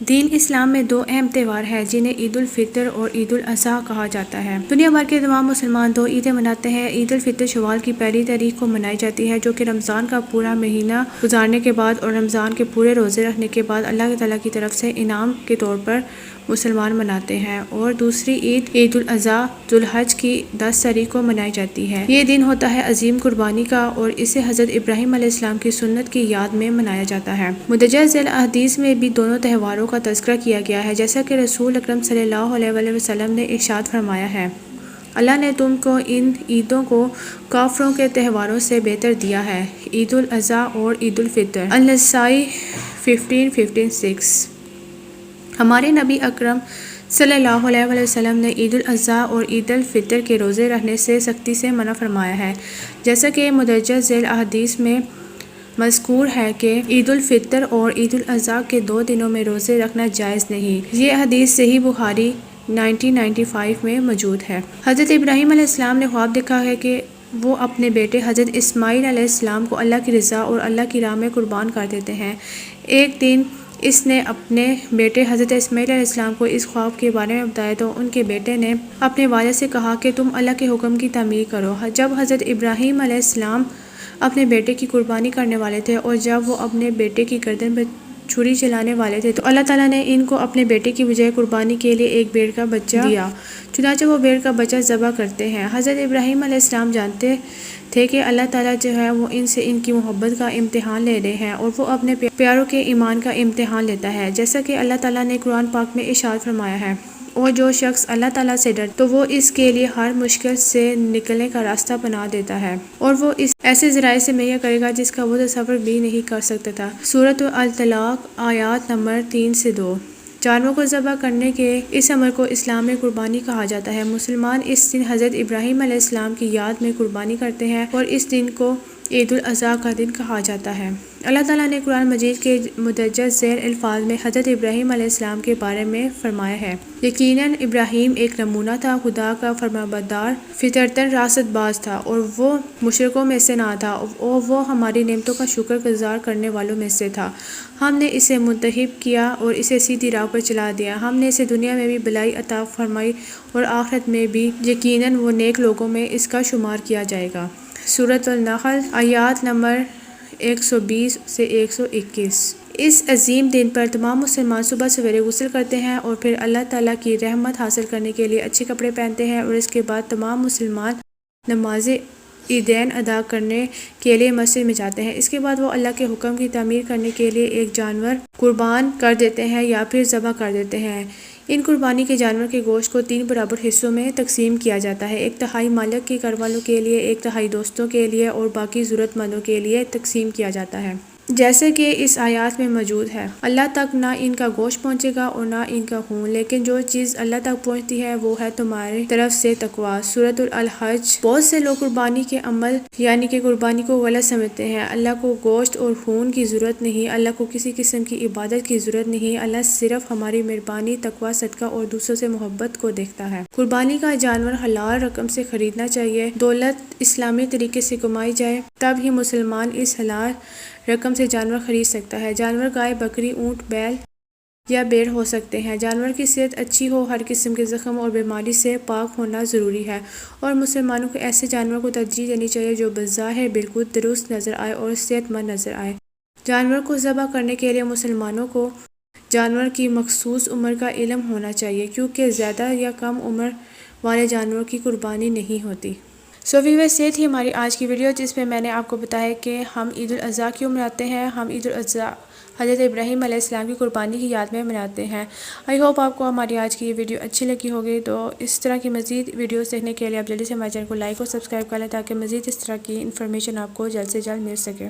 دین اسلام میں دو اہم تہوار ہیں جنہیں عید الفطر اور عید الاضحیٰ کہا جاتا ہے۔ دنیا بھر کے تمام مسلمان دو عیدیں مناتے ہیں۔ عید الفطر شوال کی پہلی تاریخ کو منائی جاتی ہے، جو کہ رمضان کا پورا مہینہ گزارنے کے بعد اور رمضان کے پورے روزے رکھنے کے بعد اللہ تعالیٰ کی طرف سے انعام کے طور پر مسلمان مناتے ہیں، اور دوسری عید عید الاضحیٰ ذو الحج کی 10 تاریخ کو منائی جاتی ہے۔ یہ دن ہوتا ہے عظیم قربانی کا، اور اسے حضرت ابراہیم علیہ السلام کی سنت کی یاد میں منایا جاتا ہے۔ مندرجہ ذیل احادیث میں بھی دونوں تہواروں کا تذکرہ کیا گیا ہے، جیسا کہ رسول اکرم صلی اللہ علیہ وسلم نے ارشاد فرمایا ہے، اللہ نے تم کو ان عیدوں کو کافروں کے تہواروں سے بہتر دیا ہے، عید الاضحیٰ اور عید الفطر۔ النسائی 15:15-6۔ ہمارے نبی اکرم صلی اللہ علیہ وسلم نے عید الاضحیٰ اور عید الفطر کے روزے رکھنے سے سختی سے منع فرمایا ہے، جیسا کہ مندرجہ ذیل احادیث میں مذکور ہے کہ عید الفطر اور عید الاضحیٰ کے 2 دنوں میں روزے رکھنا جائز نہیں۔ یہ حدیث صحیح بخاری 1995 میں موجود ہے۔ حضرت ابراہیم علیہ السلام نے خواب دیکھا ہے کہ وہ اپنے بیٹے حضرت اسماعیل علیہ السلام کو اللہ کی رضا اور اللہ کی راہ میں قربان کر دیتے ہیں۔ ایک دن اس نے اپنے بیٹے حضرت اسماعیل علیہ السلام کو اس خواب کے بارے میں بتایا تو ان کے بیٹے نے اپنے والد سے کہا کہ تم اللہ کے حکم کی تعمیل کرو۔ جب حضرت ابراہیم علیہ السلام اپنے بیٹے کی قربانی کرنے والے تھے اور جب وہ اپنے بیٹے کی گردن پر چھری چلانے والے تھے تو اللہ تعالیٰ نے ان کو اپنے بیٹے کی بجائے قربانی کے لیے ایک بھیڑ کا بچہ دیا، چنانچہ وہ بھیڑ کا بچہ ذبح کرتے ہیں۔ حضرت ابراہیم علیہ السلام جانتے تھے کہ اللہ تعالیٰ جو ہے وہ ان سے ان کی محبت کا امتحان لے رہے ہیں، اور وہ اپنے پیاروں کے ایمان کا امتحان لیتا ہے، جیسا کہ اللہ تعالیٰ نے قرآن پاک میں ارشاد فرمایا ہے، اور جو شخص اللہ تعالیٰ سے ڈرتا تو وہ اس کے لیے ہر مشکل سے نکلنے کا راستہ بنا دیتا ہے، اور وہ اس ایسے ذرائع سے مہیا کرے گا جس کا وہ تصور بھی نہیں کر سکتا تھا۔ سورۃ الطلاق آیات نمبر 3-2۔ جانوروں کو ذبح کرنے کے اس عمل کو اسلام میں قربانی کہا جاتا ہے۔ مسلمان اس دن حضرت ابراہیم علیہ السلام کی یاد میں قربانی کرتے ہیں، اور اس دن کو عید الاضحیٰ کا دن کہا جاتا ہے۔ اللہ تعالیٰ نے قرآن مجید کے مندرجہ ذیل الفاظ میں حضرت ابراہیم علیہ السلام کے بارے میں فرمایا ہے، یقیناً ابراہیم ایک نمونہ تھا، خدا کا فرمانبردار، فطرتاً راست باز تھا، اور وہ مشرکوں میں سے نہ تھا، اور وہ ہماری نعمتوں کا شکر گزار کرنے والوں میں سے تھا۔ ہم نے اسے منتخب کیا اور اسے سیدھی راہ پر چلا دیا، ہم نے اسے دنیا میں بھی بھلائی عطا فرمائی اور آخرت میں بھی، یقیناً وہ نیک لوگوں میں اس کا شمار کیا جائے گا۔ سورۃ النحل آیات نمبر 120-121۔ اس عظیم دن پر تمام مسلمان صبح سویرے غسل کرتے ہیں اور پھر اللہ تعالیٰ کی رحمت حاصل کرنے کے لیے اچھے کپڑے پہنتے ہیں، اور اس کے بعد تمام مسلمان نماز عیدین ادا کرنے کے لیے مسجد میں جاتے ہیں۔ اس کے بعد وہ اللہ کے حکم کی تعمیل کرنے کے لیے ایک جانور قربان کر دیتے ہیں یا پھر ذبح کر دیتے ہیں۔ ان قربانی کے جانور کے گوشت کو 3 برابر حصوں میں تقسیم کیا جاتا ہے، 1/3 مالک کے گھر والوں کے لیے، 1/3 دوستوں کے لیے، اور باقی ضرورت مندوں کے لیے تقسیم کیا جاتا ہے، جیسے کہ اس آیات میں موجود ہے۔ اللہ تک نہ ان کا گوشت پہنچے گا اور نہ ان کا خون، لیکن جو چیز اللہ تک پہنچتی ہے وہ ہے تمہاری طرف سے تقویٰ۔ سورۃ الحج۔ بہت سے لوگ قربانی کے عمل یعنی کہ قربانی کو غلط سمجھتے ہیں۔ اللہ کو گوشت اور خون کی ضرورت نہیں، اللہ کو کسی قسم کی عبادت کی ضرورت نہیں، اللہ صرف ہماری مہربانی، تقویٰ، صدقہ اور دوسروں سے محبت کو دیکھتا ہے۔ قربانی کا جانور حلال رقم سے خریدنا چاہیے، دولت اسلامی طریقے سے کمائی جائے، تب ہی مسلمان اس حلال رقم سے جانور خرید سکتا ہے۔ جانور گائے، بکری، اونٹ، بیل یا بھیڑ ہو سکتے ہیں۔ جانور کی صحت اچھی ہو، ہر قسم کے زخم اور بیماری سے پاک ہونا ضروری ہے، اور مسلمانوں کو ایسے جانور کو ترجیح دینی چاہیے جو بظاہر بالکل درست نظر آئے اور صحت مند نظر آئے۔ جانور کو ذبح کرنے کے لیے مسلمانوں کو جانور کی مخصوص عمر کا علم ہونا چاہیے، کیونکہ زیادہ یا کم عمر والے جانوروں کی قربانی نہیں ہوتی۔ ویورز، یہ تھی ہماری آج کی ویڈیو جس میں نے آپ کو بتایا کہ ہم عید الاضحیٰ کیوں مناتے ہیں۔ ہم عید الاضحیٰ حضرت ابراہیم علیہ السلام کی قربانی کی یاد میں مناتے ہیں۔ آئی ہوپ آپ کو ہماری آج کی یہ ویڈیو اچھی لگی ہوگی، تو اس طرح کی مزید ویڈیوز دیکھنے کے لیے آپ جلدی سے ہمارے چینل کو لائک اور سبسکرائب کر لیں تاکہ مزید اس طرح کی انفارمیشن آپ کو جلد سے جلد مل سکے۔